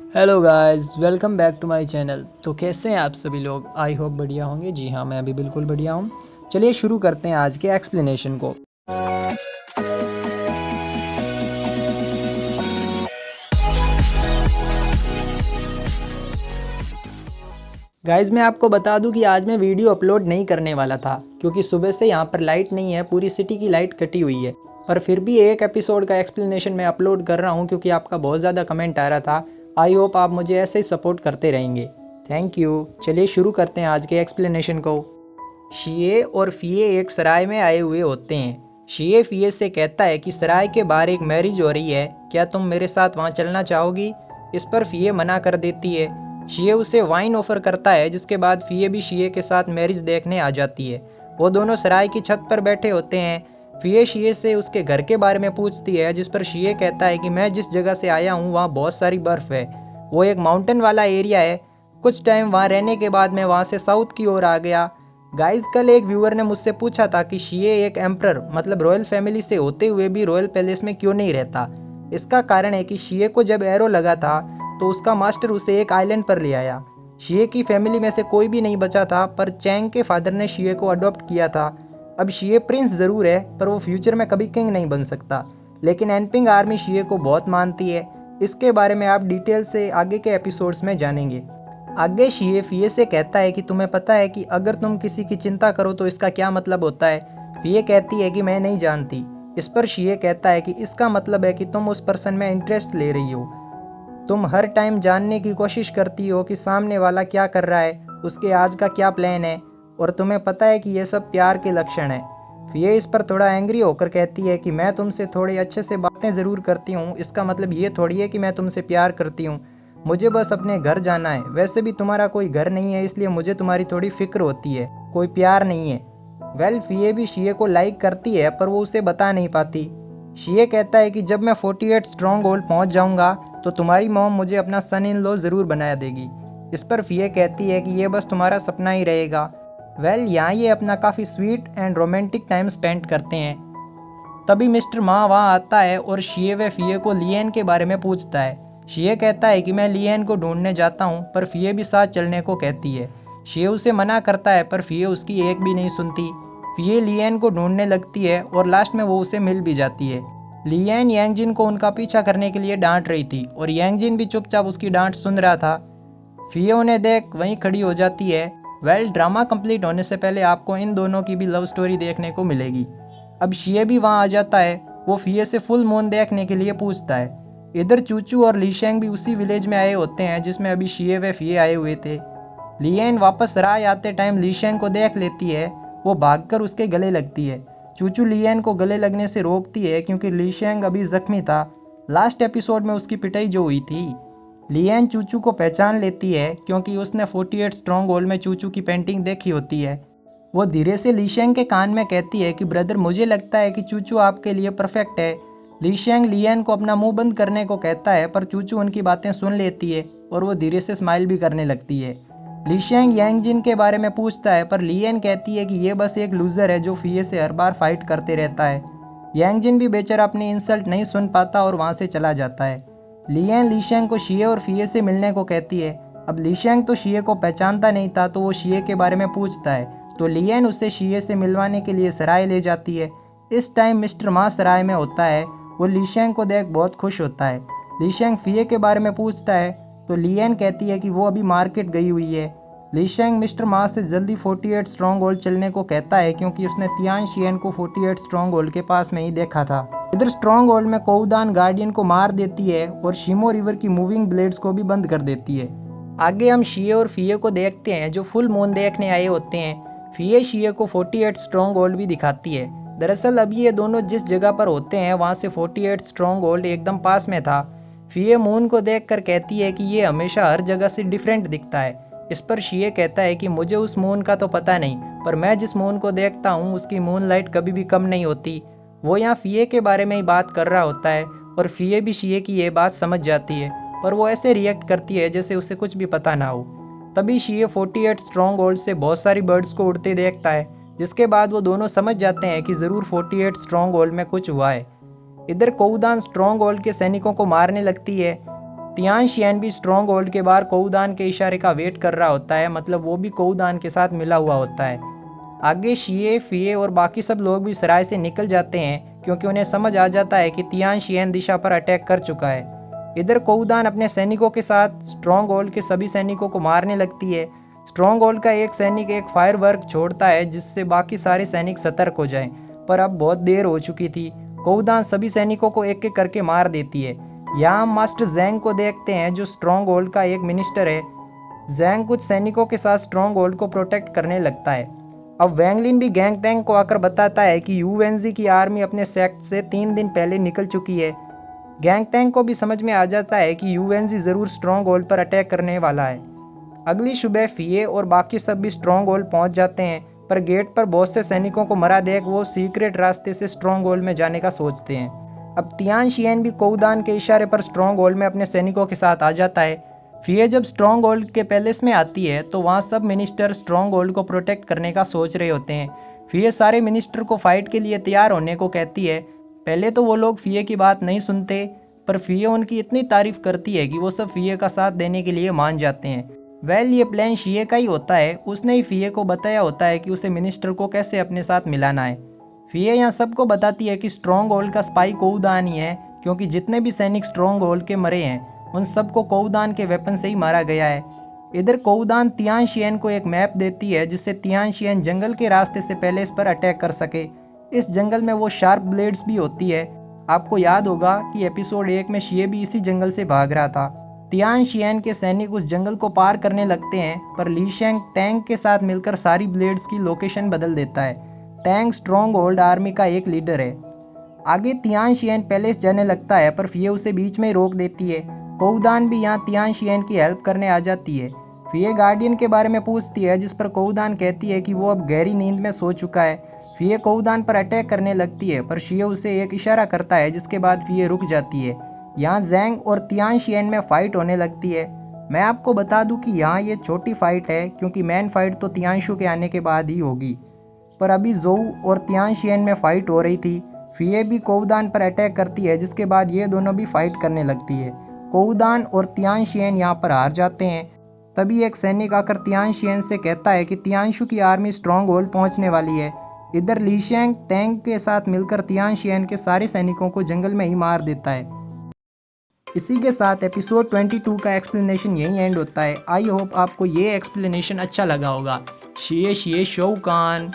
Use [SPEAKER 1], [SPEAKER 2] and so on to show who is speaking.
[SPEAKER 1] Hello guys, welcome back to my channel. तो कैसे हैं आप सभी लोग? आई होप बढ़िया होंगे। जी हाँ, मैं भी बिल्कुल बढ़िया हूँ। चलिए शुरू करते हैं आज के एक्सप्लेनेशन को। गाइस, मैं आपको बता दूं कि आज मैं वीडियो अपलोड नहीं करने वाला था क्योंकि सुबह से यहाँ पर लाइट नहीं है, पूरी सिटी की लाइट कटी हुई है। पर फिर भी एक एपिसोड का एक्सप्लेनेशन मैं अपलोड कर रहा हूँ क्योंकि आपका बहुत ज़्यादा कमेंट आ रहा था। आई होप आप मुझे ऐसे ही सपोर्ट करते रहेंगे। Thank you. चलिए शुरू करते हैं आज के एक्सप्लेनेशन को। शिये और फिये एक सराय में आए हुए होते हैं। शिये फिये से कहता है कि सराय के बाहर एक मैरिज हो रही है, क्या तुम मेरे साथ वहां चलना चाहोगी? इस पर फिये मना कर देती है। शिये उसे वाइन ऑफर करता है, जिसके बाद फिये भी शिये के साथ मैरिज देखने आ जाती है। वो दोनों सराय की छत पर बैठे होते हैं। फिये शिये से उसके घर के बारे में पूछती है, जिस पर शिये कहता है कि मैं जिस जगह से आया हूँ वहाँ बहुत सारी बर्फ़ है। वो एक माउंटेन वाला एरिया है। कुछ टाइम वहाँ रहने के बाद मैं वहाँ से साउथ की ओर आ गया। गाइस, कल एक व्यूअर ने मुझसे पूछा था कि शिये एक एम्परर मतलब रॉयल फैमिली से होते हुए भी रॉयल पैलेस में क्यों नहीं रहता। इसका कारण है कि शिये को जब एरो लगा था तो उसका मास्टर उसे एक आइलैंड पर ले आया। शिये की फैमिली में से कोई भी नहीं बचा था, पर चैंग के फादर ने शिये को अडॉप्ट किया था। अब शिये प्रिंस ज़रूर है, पर वो फ्यूचर में कभी किंग नहीं बन सकता। लेकिन एनपिंग आर्मी शिये को बहुत मानती है। इसके बारे में आप डिटेल से आगे के एपिसोड्स में जानेंगे। आगे शिये फिये से कहता है कि तुम्हें पता है कि अगर तुम किसी की चिंता करो तो इसका क्या मतलब होता है? फिये कहती है कि मैं नहीं जानती। इस पर शिये कहता है कि इसका मतलब है कि तुम उस पर्सन में इंटरेस्ट ले रही हो। तुम हर टाइम जानने की कोशिश करती हो कि सामने वाला क्या कर रहा है, उसके आज का क्या प्लान है, और तुम्हें पता है कि ये सब प्यार के लक्षण है। फिये इस पर थोड़ा एंग्री होकर कहती है कि मैं तुमसे थोड़ी अच्छे से बातें ज़रूर करती हूँ, इसका मतलब ये थोड़ी है कि मैं तुमसे प्यार करती हूँ। मुझे बस अपने घर जाना है। वैसे भी तुम्हारा कोई घर नहीं है, इसलिए मुझे तुम्हारी थोड़ी फिक्र होती है, कोई प्यार नहीं है। वेल, फिये भी शिये को लाइक करती है, पर वो उसे बता नहीं पाती। शिये कहता है कि जब मैं 48 स्ट्रॉन्ग होल्ड पहुंच जाऊंगा तो तुम्हारी मॉम मुझे अपना सन इन लॉ ज़रूर बनाया देगी। इस पर फिये कहती है कि ये बस तुम्हारा सपना ही रहेगा। वेल, यहाँ ये अपना काफ़ी sweet and romantic time spend करते हैं। तभी मिस्टर मा वहाँ आता है और शिये व फिये को लियन के बारे में पूछता है। शिये कहता है कि मैं लियन को ढूंढने जाता हूँ, पर फिये भी साथ चलने को कहती है। शिये उसे मना करता है, पर फिये उसकी एक भी नहीं सुनती। फिये लियन को ढूंढने लगती है और लास्ट में वो उसे मिल भी जाती है। लियन यांगजिन को उनका पीछा करने के लिए डांट रही थी और यांगजिन भी चुपचाप उसकी डांट सुन रहा था। फिये उन्हें देख वहीं खड़ी हो जाती है। वेल, ड्रामा कंप्लीट होने से पहले आपको इन दोनों की भी लव स्टोरी देखने को मिलेगी। अब शिये भी वहाँ आ जाता है। वो फिये से फुल मून देखने के लिए पूछता है। इधर चूचू और लीशेंग भी उसी विलेज में आए होते हैं जिसमें अभी शिये व फिये आए हुए थे। लियन वापस राय आते टाइम लीशेंग को देख लेती है। वो भागकर उसके गले लगती है। चूचू लियन को गले लगने से रोकती है क्योंकि लीशेंग अभी जख्मी था। लास्ट एपिसोड में उसकी पिटाई जो हुई थी। लियन चूचू को पहचान लेती है क्योंकि उसने 48 स्ट्रॉन्ग होल्ड में चूचू की पेंटिंग देखी होती है। वो धीरे से लीशेंग के कान में कहती है कि ब्रदर, मुझे लगता है कि चूचू आपके लिए परफेक्ट है। लीशेंग लियन को अपना मुंह बंद करने को कहता है, पर चूचू उनकी बातें सुन लेती है और वो धीरे से स्माइल भी करने लगती है। लीशेंग यांगजिन के बारे में पूछता है, पर लियन कहती है कि ये बस एक लूजर है जो फिये से हर बार फाइट करते रहता है। यांगजिन भी बेचारा अपनी इंसल्ट नहीं सुन पाता और वहाँ से चला जाता है। लियन लीशेंग को शिये और फिये से मिलने को कहती है। अब लीशेंग तो शिये को पहचानता नहीं था, तो वो शिये के बारे में पूछता है, तो लियन उसे शिये से मिलवाने के लिए सराय ले जाती है। इस टाइम मिस्टर मा सराय में होता है। वो लीशेंग को देख बहुत खुश होता है। लीशेंग फिये के बारे में पूछता है, तो लियन कहती है कि वो अभी मार्केट गई हुई है। लीशेंग मिस्टर मा से जल्दी 48 स्ट्रॉन्ग होल्ड चलने को कहता है क्योंकि उसने तियान शियन को 48 स्ट्रॉन्ग होल्ड के पास में ही देखा था। इधर स्ट्रॉन्ग होल्ड में कोउदान गार्डियन को मार देती है और शिमो रिवर की मूविंग ब्लेड्स को भी बंद कर देती है। आगे हम शिये और फिये को देखते हैं जो फुल मून देखने आए होते हैं। फिये शिये को 48 स्ट्रॉन्ग होल्ड भी दिखाती है। दरअसल अभी ये दोनों जिस जगह पर होते हैं वहाँ से 48 स्ट्रॉन्ग होल्ड एकदम पास में था। फिये मून को देखकर कहती है कि ये हमेशा हर जगह से डिफरेंट दिखता है। इस पर शिये कहता है कि मुझे उस मून का तो पता नहीं, पर मैं जिस मून को देखता हूँ उसकी मून लाइट कभी भी कम नहीं होती। वो यहाँ फिये के बारे में ही बात कर रहा होता है और फिये भी शिये की ये बात समझ जाती है, पर वो ऐसे रिएक्ट करती है जैसे उसे कुछ भी पता ना हो। तभी शिये 48 स्ट्रॉन्ग होल्ड से बहुत सारी बर्ड्स को उड़ते देखता है, जिसके बाद वो दोनों समझ जाते हैं कि ज़रूर 48 स्ट्रॉन्ग होल्ड में कुछ हुआ है। इधर कोउदान स्ट्रॉन्ग होल्ड के सैनिकों को मारने लगती है। तियान शियन भी स्ट्रॉन्ग होल्ड के बाहर कोउदान के इशारे का वेट कर रहा होता है, मतलब वो भी कोउदान के साथ मिला हुआ होता है। आगे शिए, फिए और बाकी सब लोग भी सराय से निकल जाते हैं क्योंकि उन्हें समझ आ जाता है कि तियान शियन दिशा पर अटैक कर चुका है। इधर कोउदान अपने सैनिकों के साथ स्ट्रॉन्ग होल्ड के सभी सैनिकों को मारने लगती है। स्ट्रॉन्ग होल्ड का एक सैनिक एक फायरवर्क छोड़ता है जिससे बाकी सारे सैनिक सतर्क हो जाएं, पर अब बहुत देर हो चुकी थी। कोउदान सभी सैनिकों को एक एक करके मार देती है। यहाँ हम मास्टर जैंग को देखते हैं जो स्ट्रॉन्ग होल्ड का एक मिनिस्टर है। जैंग कुछ सैनिकों के साथ स्ट्रॉन्ग होल्ड को प्रोटेक्ट करने लगता है। अब वैंगलिन भी गैंग तैंग को आकर बताता है कि यूएनजी की आर्मी अपने सेक्ट से 3 दिन पहले निकल चुकी है। गैंग तैंग को भी समझ में आ जाता है कि यूएनजी जरूर स्ट्रॉन्ग होल्ड पर अटैक करने वाला है। अगली सुबह फिए और बाकी सब भी स्ट्रॉन्ग होल्ड पहुंच जाते हैं, पर गेट पर बहुत से सैनिकों को मरा देख वो सीक्रेट रास्ते से स्ट्रॉन्ग होल्ड में जाने का सोचते हैं। अब तियान शियन भी कोउदान के इशारे पर स्ट्रॉन्ग होल्ड में अपने सैनिकों के साथ आ जाता है। फिए जब स्ट्रॉन्ग होल्ड के पैलेस में आती है तो वहाँ सब मिनिस्टर स्ट्रॉन्ग होल्ड को प्रोटेक्ट करने का सोच रहे होते हैं। फिए सारे मिनिस्टर को फाइट के लिए तैयार होने को कहती है। पहले तो वो लोग फिए की बात नहीं सुनते, पर फिए उनकी इतनी तारीफ करती है कि वो सब फिए का साथ देने के लिए मान जाते हैं। ये प्लान शिए का ही होता है, उसने ही फिए को बताया होता है कि उसे मिनिस्टर को कैसे अपने साथ मिलाना है। फिए यहाँ सबको बताती है कि स्ट्रॉन्ग होल्ड का स्पाई कोउदान ही है, क्योंकि जितने भी सैनिक स्ट्रॉन्ग होल्ड के मरे हैं उन सबको कोउदान के वेपन से ही मारा गया है। इधर कोउदान तियान शियन को एक मैप देती है जिससे तियान शियन जंगल के रास्ते से पहले इस पर अटैक कर सके। इस जंगल में वो शार्प ब्लेड्स भी होती है। आपको याद होगा कि एपिसोड 1 में शिए भी इसी जंगल से भाग रहा था। तियान शियन के सैनिक उस जंगल को पार करने लगते हैं, पर ली शेंग टैंग के साथ मिलकर सारी ब्लेड्स की लोकेशन बदल देता है। टैंग स्ट्रॉन्ग होल्ड आर्मी का एक लीडर है। आगे तियान शियन पैलेस जाने लगता है, पर फिए उसे बीच में ही रोक देती है। कोउदान भी यहाँ तियान शियन की हेल्प करने आ जाती है। फिए गार्डियन के बारे में पूछती है, जिस पर कोउदान कहती है कि वो अब गहरी नींद में सो चुका है। फिए कोउदान पर अटैक करने लगती है, पर शिए उसे एक इशारा करता है जिसके बाद फिए रुक जाती है। यहाँ जैंग और तियान शियन में फाइट होने लगती है। मैं आपको बता दूं कि यहाँ ये छोटी फाइट है, क्योंकि मेन फाइट तो तियानशु के आने के बाद ही होगी, पर अभी जोउ और तियान शियन में फाइट हो रही थी। फिए भी कोउदान पर अटैक करती है, जिसके बाद ये दोनों भी फाइट करने लगती है। कोउदान और तियान शियन यहाँ पर हार जाते हैं। तभी एक सैनिक आकर तियान शियन से कहता है कि तियानशु की आर्मी स्ट्रॉन्ग होल्ड पहुँचने वाली है। इधर ली शेंग टैंग के साथ मिलकर तियान शियन के सारे सैनिकों को जंगल में ही मार देता है। इसी के साथ एपिसोड 22 का एक्सप्लेनेशन यहीं एंड होता है। आई होप आपको ये एक्सप्लेनेशन अच्छा लगा होगा। शिए शिए शोकान।